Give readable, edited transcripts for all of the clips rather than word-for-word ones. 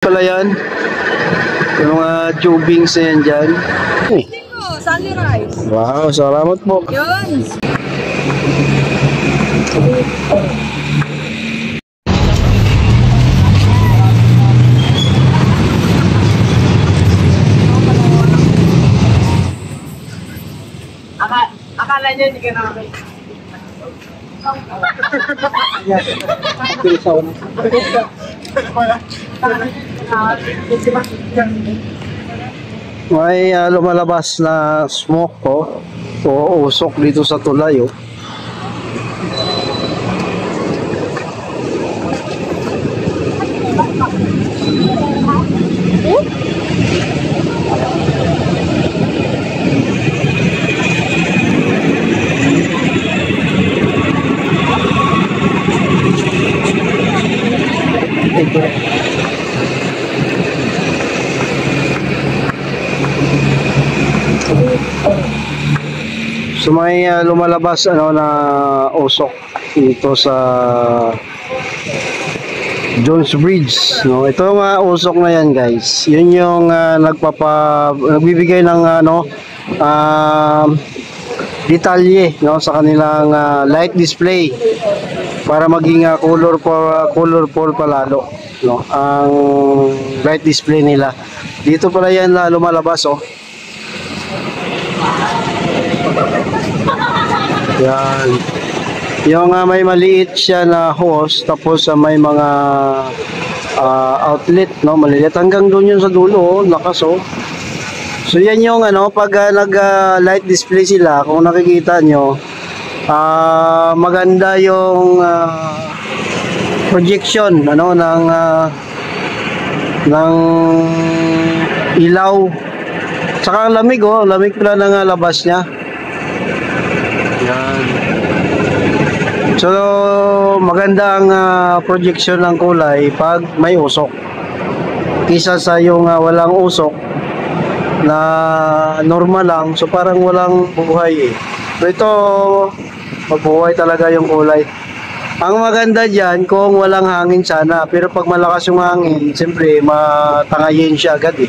Pala yan. Yung mga tubings na yan dyan. Sunny rice. Wow, salamat po. Yun. Akala niya hindi ka namin. May lumalabas na smoke o usok dito sa tulay oh. So may lumalabas na usok dito sa Jones Bridge, no? Ito usok na yan, guys. Yun yung nagbibigay ng detalye, no, sa kanilang light display para maging colorful palalo, no, ang light display nila. Dito pala yan lumalabas oh. Yan. Yung may maliit siya na hose, tapos may mga outlet, no, maliit hanggang doon yun sa dulo, lakas oh. So yan yung pag nag light display sila, kung nakikita nyo, maganda yung projection ng ilaw. Saka ang lamig oh, lamig pala ng labas niya. Yan. So maganda ang projection ng kulay pag may usok, kisa sa yung walang usok na normal lang, so parang walang buhay eh. So ito mabuhay talaga yung kulay. Ang maganda dyan kung walang hangin sana, pero pag malakas yung hangin, siyempre matangayin siya agad eh.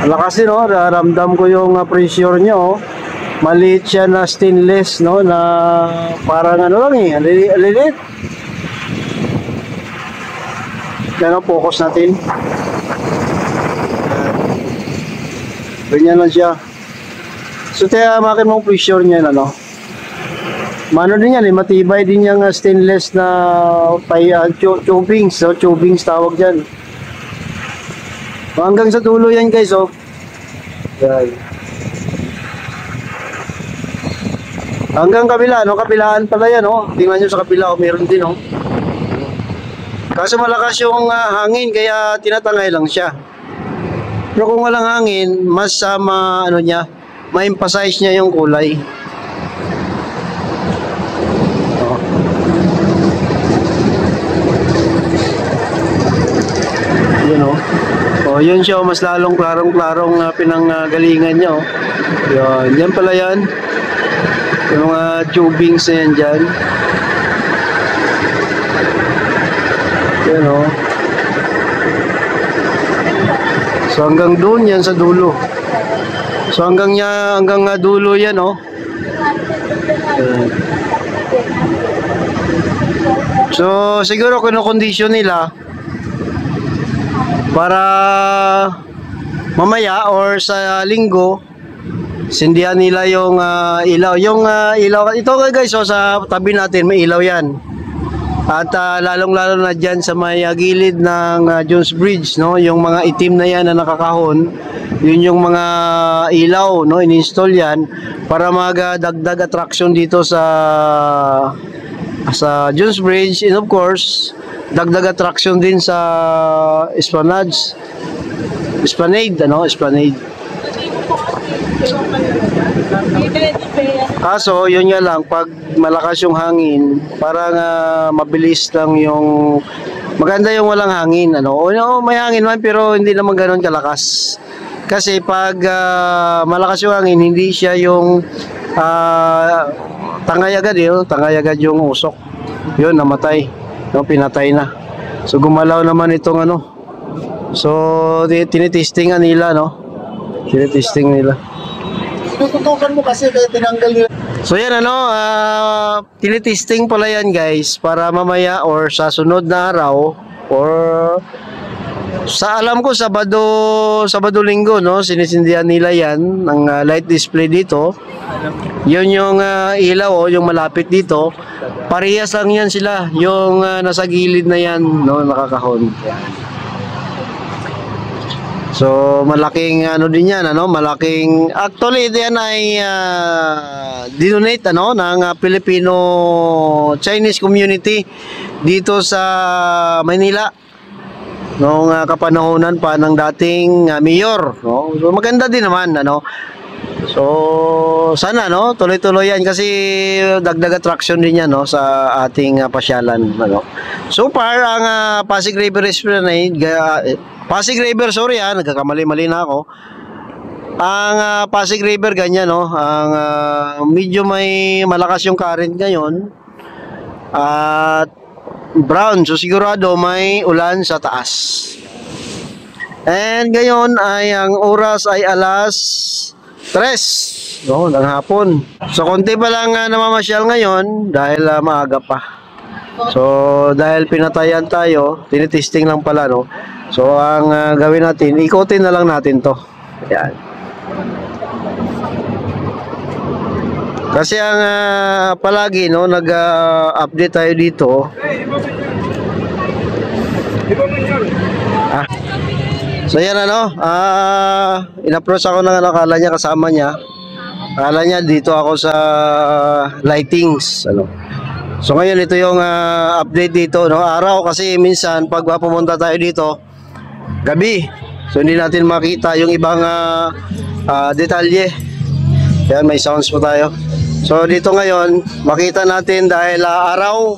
Lakas din oh, ramdam ko yung pressure niya oh. Maliit siya na stainless, no, na parang lang eh, alilit. Yan oh, focus natin. Ganyan lang siya. So makin mong pressure niya mano din yan eh, matibay din yung stainless na tubings, so tubings tawag dyan. Hanggang sa dulo yan, guys oh. Yan. Hanggang kabila, kabilaan pala yan oh. Tingnan nyo sa kabila oh, meron din oh. Kaso malakas yung hangin, kaya tinatangay lang siya. Pero kung walang hangin, mas ma-emphasize niya yung kulay. Oh. Yun oh. Oh, yun siya, mas lalong klarong-klarong pinanggalingan niya oh. Yan pala yan. Yung mga tubings na yan dyan. Yan oh. So hanggang doon yan sa dulo. So hanggang dulo yan oh. So siguro kinokondisyon nila para mamaya or sa linggo sindihan nila yung ilaw. Yung ilaw ito guys oh, sa tabi natin may ilaw yan. At lalong-lalo na dyan sa may gilid ng Jones Bridge, no, yung mga itim na yan na nakakahon, yun yung mga ilaw, no, in-install yan para magdagdag attraction dito sa Jones Bridge, and of course dagdag attraction din sa Esplanade. Kaso yun nga lang, pag malakas yung hangin, parang mabilis lang yung maganda yung walang hangin may hangin man pero hindi naman ganoon kalakas. Kasi pag malakas yung hangin, hindi siya yung tangay agad yung usok. Yun, namatay. no, pinatay na. So gumalaw naman itong ano. So tinitestingan nila, no. Tinitesting nila. Tututukan mo kasi kaya tinanggal nila. So yan ano, tinitesting pala yan guys para mamaya or sa sunod na araw or sa alam ko Sabado Linggo, no, sinisindihan nila yan ng light display dito. Yun yung ilaw yung malapit dito. Parehas lang yan sila, yung nasa gilid na yan, no, nakakahon. So malaking ano din yan, ano, malaking actually yan ay dinonate ano ng Filipino Chinese community dito sa Manila noong kapanahonan pa ng dating mayor, no. So maganda din naman, ano. So sana, no, tuloy-tuloy yan kasi dagdag attraction din yan, no, sa ating pasyalan, ano. So far ang Pasig River Esplanade, Pasig River, sorry nagkakamali-mali na ako. Ang Pasig River ganyan, no, ang medyo may malakas yung current ngayon at brown, so sigurado may ulan sa taas. And ngayon ay ang oras ay alas 3, no, ng hapon. So konti pa lang namamasyal ngayon dahil maaga pa. So dahil pinatayan tayo, tinitesting lang pala, no. So ang gawin natin, ikutin na lang natin to. Ayan. Kasi ang palagi, no, nag-update tayo dito. So yan ano, in-approach ako ng akala niya kasama niya. Akala niya dito ako sa lightings, ano. So ngayon ito yung update dito, no, araw kasi minsan pag pumunta tayo dito gabi. So hindi natin makita yung ibang detalye. Yan, may sounds po tayo. So dito ngayon makita natin dahil araw.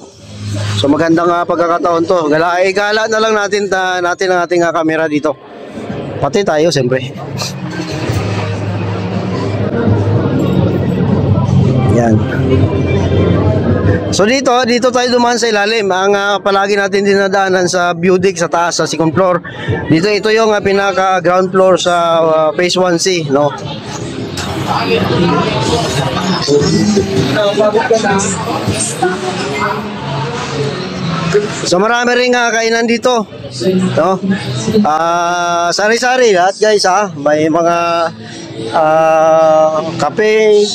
So magandang pagkakataon to. Gala na lang natin ang ating camera dito. Pati tayo siyempre. Yan. So dito tayo dumaan sa ilalim. Ang palagi natin dinadaanan sa view deck sa taas sa second floor. Ito yung pinaka ground floor sa phase 1C, no. So marami ring kainan dito, no. Sari-sari lahat guys, may mga kape,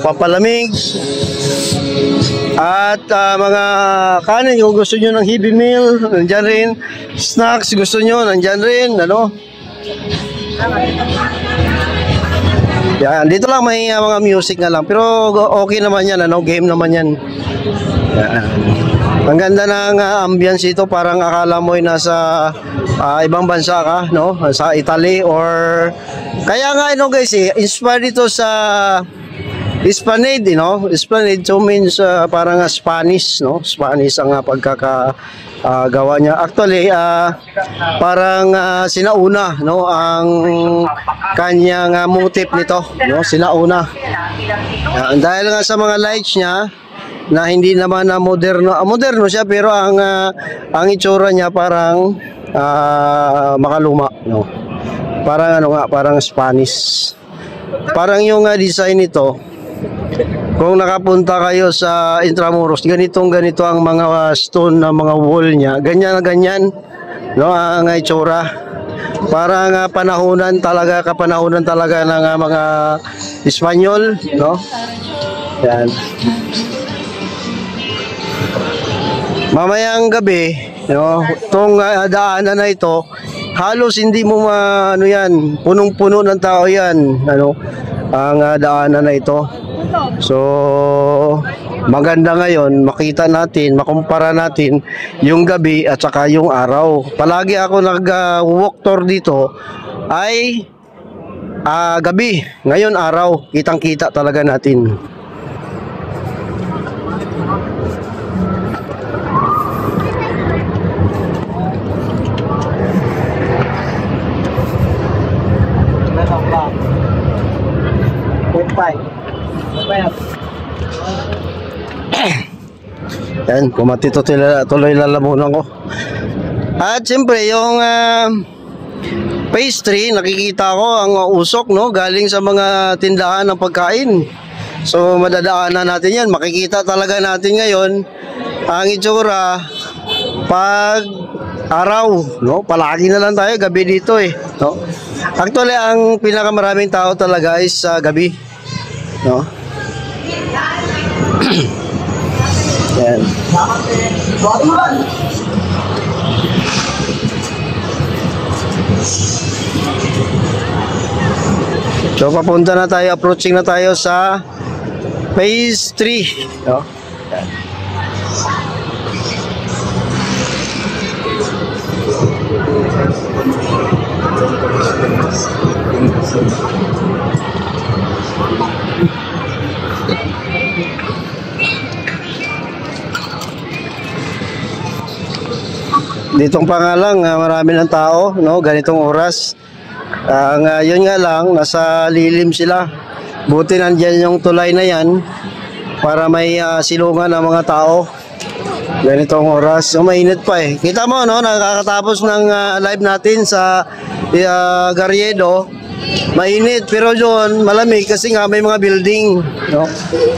papalamig at mga kanin kung gusto nyo ng heavy meal, nandyan rin. Snacks gusto nyo, nandyan rin, ano. Yan, dito lang may mga music na lang, pero okay naman yan, ano, game naman yan. Yan. Ang ganda ng ambience ito, parang akala mo ay nasa ibang bansa ka, no, sa Italy or kaya nga, ano guys, inspired ito sa Esplanade, no? Esplanade, so means parang Spanish, no? Spanish ang pagkakagawa niya. Actually, parang sinauna, no, ang kanyang motif nito, no? Sinauna. Dahil nga sa mga lights niya na hindi naman moderno, moderno siya pero ang itsura niya parang makaluma, no? Parang ano nga, parang Spanish. Parang yung design nito. Kung nakapunta kayo sa Intramuros, ganito ang mga stone na mga wall niya. Ganyan na ganyan, no, ang itsura. Parang kapanahunan talaga ng mga Espanyol, no? Yan. Mamayang gabi, no, itong daanan na ito, halos hindi mo ano yan, punong-puno ng tao yan, ano, ang daanan na ito. So maganda ngayon makita natin, makumpara natin yung gabi at saka yung araw. Palagi ako nag-walk tour dito ay gabi, ngayon araw, kitang-kita talaga natin. Yan, kumatito tuloy lalamunan ko. At siyempre, yung pastry, nakikita ko ang usok, no, galing sa mga tindahan ng pagkain. So, madadaanan natin yan. Makikita talaga natin ngayon ang itsura pag araw, no? Palagi na lang tayo, gabi dito eh, no? Actually, ang pinakamaraming tao talaga is sa gabi, no? Yan. So papunta na tayo, approaching na tayo sa phase 3, no? Ditong pangalang marami ng tao, no, ganitong oras. Ang yun nga lang, nasa lilim sila. Buti nandiyan yung tulay na yan para may silungan ng mga tao. Ganitong oras, so mainit pa eh. Kita mo, no, nakakatapos ng live natin sa Garyedo. Mainit, pero doon malamig kasi nga may mga building, no?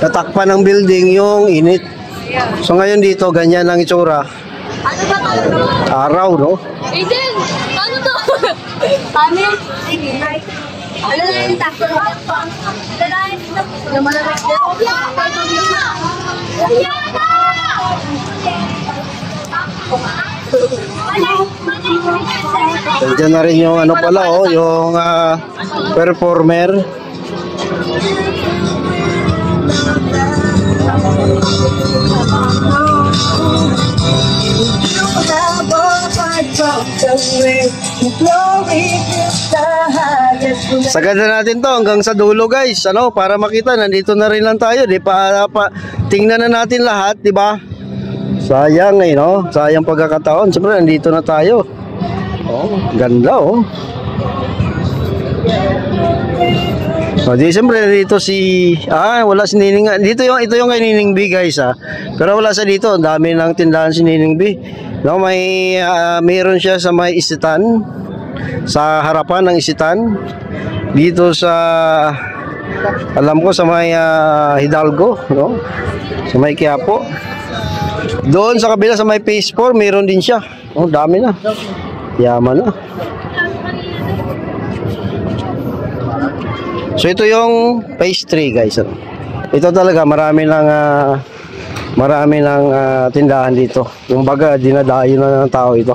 Natakpan ng building yung init. So ngayon dito, ganyan ang itsura. Ano ba talaga? Araw, no? Aiden! Ano to? Ano yun? Ano na yung takto? Ano na yung takto? Naman na rin. Diyan na rin yung ano pala, oh, yung performer. Sagada natin to hanggang sa dulo, guys, ano, para makita nandito na rin lang tayo, di pa tingnan na natin lahat, di ba? Sayang eh, no? Sayang pagkakataon. Siyempre nandito na tayo. Oh, ganda oh. So, di siyempre dito si wala si Nining. Dito yung ito yung kay Nining B, guys, pero wala sa dito. Ang dami ng tindahan si Nining B. No, may meron siya sa may Isitan, sa harapan ng Isitan. Dito sa alam ko sa may Hidalgo, no? Sa may Quiapo. Doon sa kabila sa may phase 4 meron din siya. Oh, dami na. Yaman na. So ito yung phase 3, guys. Ito talaga marami ng tindahan dito. Yung baga dinadayo na ng tao ito.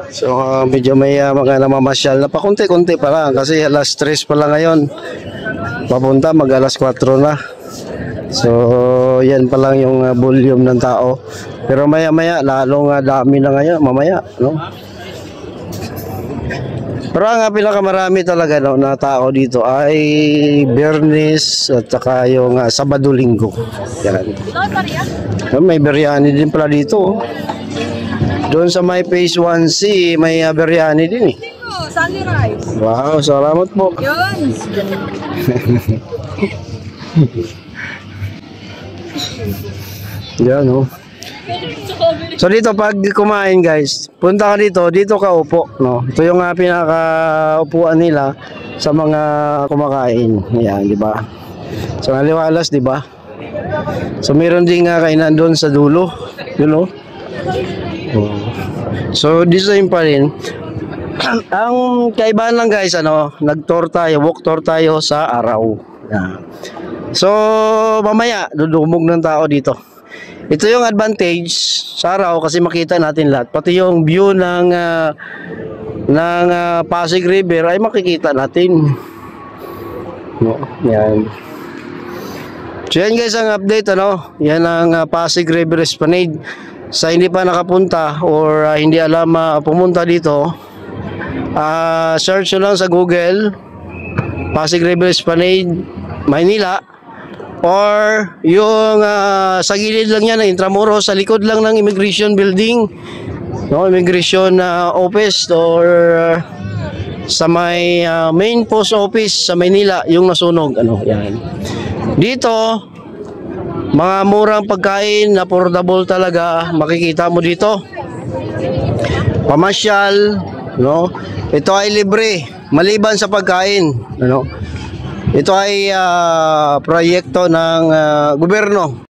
So medyo may mga namamasyal na pakunti-kunti pa lang kasi alas 3 pa lang ngayon. Papunta mag alas 4 na. So yan pa lang yung volume ng tao. Pero maya-maya lalong dami na ngayon mamaya, no? Pero ang pinakamarami talaga, no, na tao dito ay Biyernes at saka yung Sabado Linggo. Yan. May biryani din pala dito. Doon sa may phase 1C may biryani din eh. Sunny rice. Wow, salamat po. Yun. Yan, no. So dito pag kumain, guys, punta ka dito ka upo, no. Ito yung pinaka-upuan nila sa mga kumakain. Yan, di ba? So naliwalas, di ba? So meron din kainan doon sa dulo, you know. So design pa rin. Ang kaibahan lang, guys, ano, walk tour tayo sa araw. Yan. So mamaya dudumog ng tao dito. Ito yung advantage sa araw kasi makita natin lahat. Pati yung view ng Pasig River ay makikita natin. No, yan. So yan guys ang update ano. Yan ang Pasig River Esplanade. Sa hindi pa nakapunta or hindi alam pumunta dito, search nyo lang sa Google Pasig River Esplanade, Maynila, or yung sa gilid lang yan ng Intramuros, sa likod lang ng immigration building, no, immigration office, or sa may main post office sa Maynila, yung nasunog ano, yan. Dito mga murang pagkain, affordable talaga, makikita mo dito. Pamasyal, no? Ito ay libre, maliban sa pagkain, ano? Ito ay proyekto ng gobyerno.